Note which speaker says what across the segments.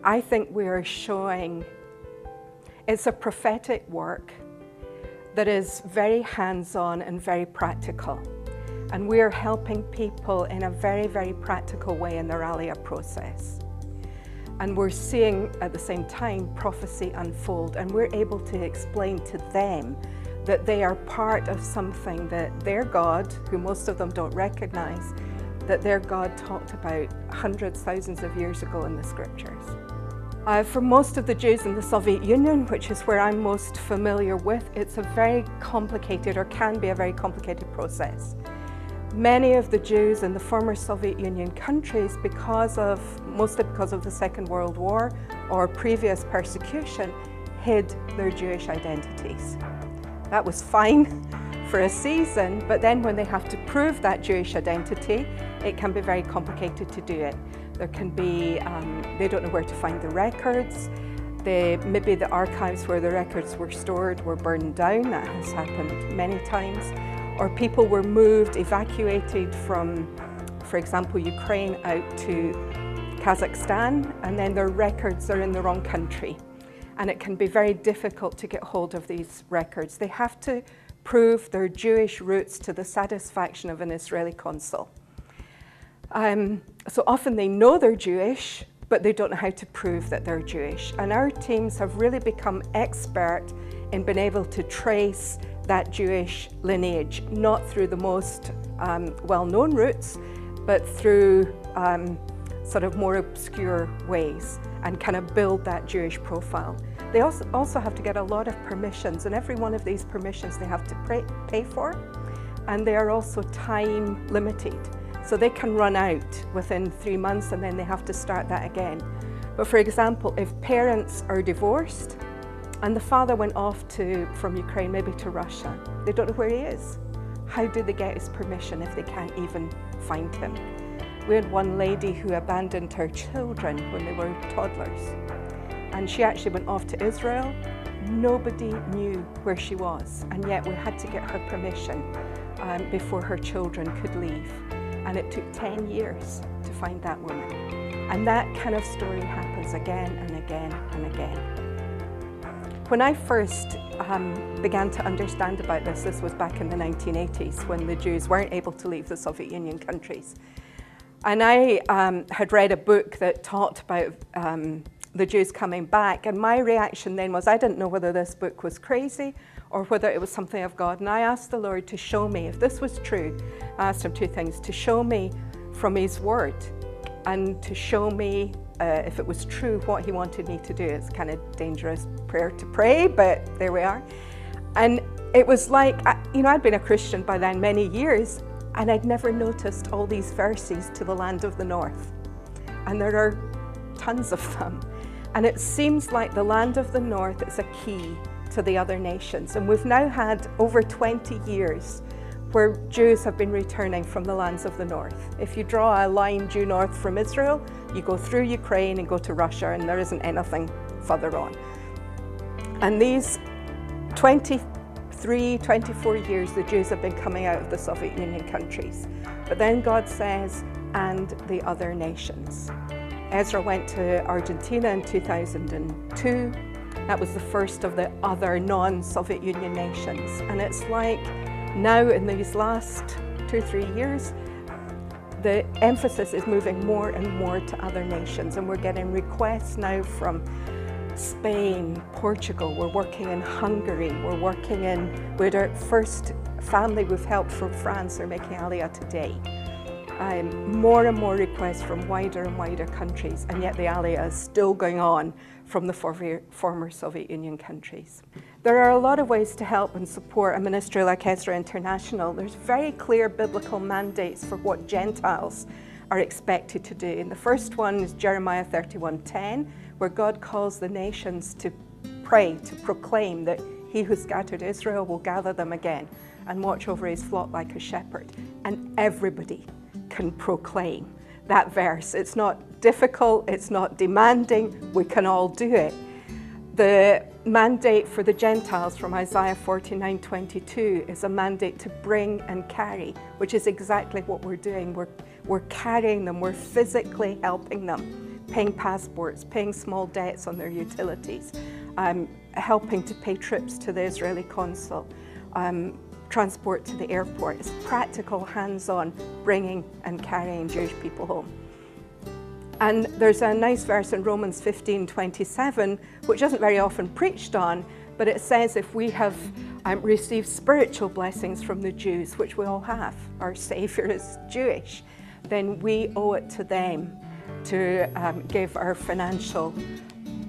Speaker 1: I think we are showing, it's a prophetic work that is very hands-on and very practical. And we are helping people in a very, very practical way in their Aliyah process. And we're seeing at the same time prophecy unfold, and we're able to explain to them that they are part of something that their God, who most of them don't recognize, that their God talked about hundreds, thousands of years ago in the scriptures. For most of the Jews in the Soviet Union, which is where I'm most familiar with, it's a very complicated, or can be a very complicated process. Many of the Jews in the former Soviet Union countries, mostly because of the Second World War or previous persecution, hid their Jewish identities. That was fine for a season, but then when they have to prove that Jewish identity, it can be very complicated to do it. There can be, they don't know where to find the records. Maybe the archives where the records were stored were burned down. That has happened many times. Or people were moved, evacuated from, for example, Ukraine out to Kazakhstan, and then their records are in the wrong country. And it can be very difficult to get hold of these records. They have to prove their Jewish roots to the satisfaction of an Israeli consul. So often they know they're Jewish, but they don't know how to prove that they're Jewish. And our teams have really become expert in being able to trace that Jewish lineage, not through the most well-known routes, but through sort of more obscure ways, and kind of build that Jewish profile. They also have to get a lot of permissions, and every one of these permissions they have to pay for, and they are also time limited. So they can run out within 3 months and then they have to start that again. But for example, if parents are divorced and the father went off from Ukraine, maybe to Russia, they don't know where he is. How do they get his permission if they can't even find him? We had one lady who abandoned her children when they were toddlers, and she actually went off to Israel. Nobody knew where she was, and yet we had to get her permission before her children could leave. And it took 10 years to find that woman. And that kind of story happens again and again and again. When I first began to understand about this was back in the 1980s, when the Jews weren't able to leave the Soviet Union countries. And I had read a book that talked about the Jews coming back, and my reaction then was, I didn't know whether this book was crazy or whether it was something of God. And I asked the Lord to show me if this was true. I asked him two things: to show me from his word, and to show me if it was true what he wanted me to do. It's kind of dangerous prayer to pray, but there we are. And it was like, I'd been a Christian by then many years, and I'd never noticed all these verses to the land of the north. And there are tons of them. And it seems like the land of the north is a key to the other nations. And we've now had over 20 years where Jews have been returning from the lands of the north. If you draw a line due north from Israel, you go through Ukraine and go to Russia, and there isn't anything further on. And these 23, 24 years, the Jews have been coming out of the Soviet Union countries. But then God says, and the other nations. Ezra went to Argentina in 2002. That was the first of the other non-Soviet Union nations. And it's like now in these last 2 or 3 years, the emphasis is moving more and more to other nations. And we're getting requests now from Spain, Portugal. We're working in Hungary. We had our first family we've helped from France are making Aliyah today. More and more requests from wider and wider countries, and yet the Aliyah is still going on from the former Soviet Union countries. There are a lot of ways to help and support a ministry like Ezra International. There's very clear biblical mandates for what Gentiles are expected to do. And the first one is Jeremiah 31:10, where God calls the nations to pray, to proclaim that he who scattered Israel will gather them again and watch over his flock like a shepherd. And everybody can proclaim that verse. It's not difficult, it's not demanding, we can all do it. The mandate for the Gentiles from Isaiah 49:22 is a mandate to bring and carry, which is exactly what we're doing. We're carrying them, we're physically helping them paying passports, paying small debts on their utilities, helping to pay trips to the Israeli consul, transport to the airport. It's practical, hands-on, bringing and carrying Jewish people home. And there's a nice verse in Romans 15:27, which isn't very often preached on, but it says if we have received spiritual blessings from the Jews, which we all have, our Savior is Jewish, then we owe it to them to give our financial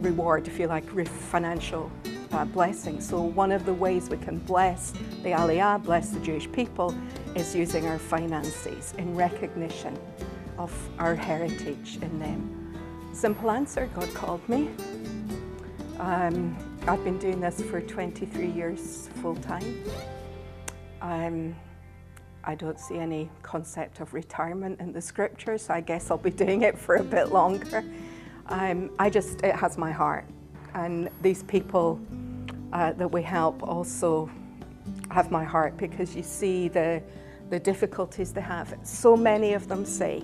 Speaker 1: reward, if you like, financial blessing. So one of the ways we can bless the Aliyah, bless the Jewish people, is using our finances in recognition of our heritage in them. Simple answer, God called me. I've been doing this for 23 years full time. I don't see any concept of retirement in the scriptures, so I guess I'll be doing it for a bit longer. It has my heart. And these people that we help also have my heart, because you see the difficulties they have. So many of them say,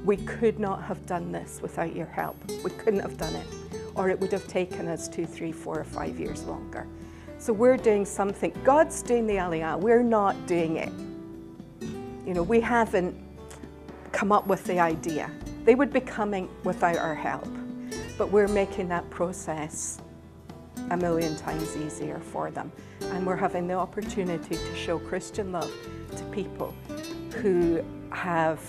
Speaker 1: we could not have done this without your help. We couldn't have done it, or it would have taken us 2, 3, 4, or 5 years longer. So we're doing something. God's doing the Aliyah. We're not doing it. You know, we haven't come up with the idea. They would be coming without our help, but we're making that process a million times easier for them. And we're having the opportunity to show Christian love to people who have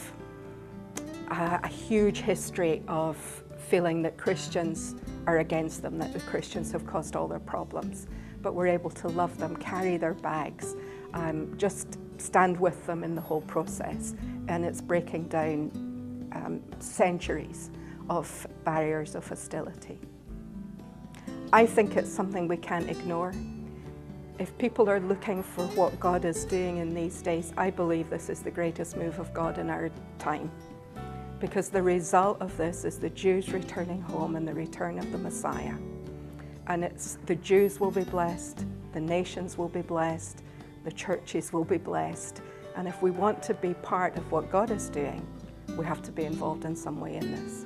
Speaker 1: a huge history of feeling that Christians are against them, that the Christians have caused all their problems. But we're able to love them, carry their bags, just stand with them in the whole process. And it's breaking down centuries of barriers of hostility. I think it's something we can't ignore. If people are looking for what God is doing in these days, I believe this is the greatest move of God in our time. Because the result of this is the Jews returning home and the return of the Messiah. And it's the Jews will be blessed, the nations will be blessed, the churches will be blessed. And if we want to be part of what God is doing, we have to be involved in some way in this.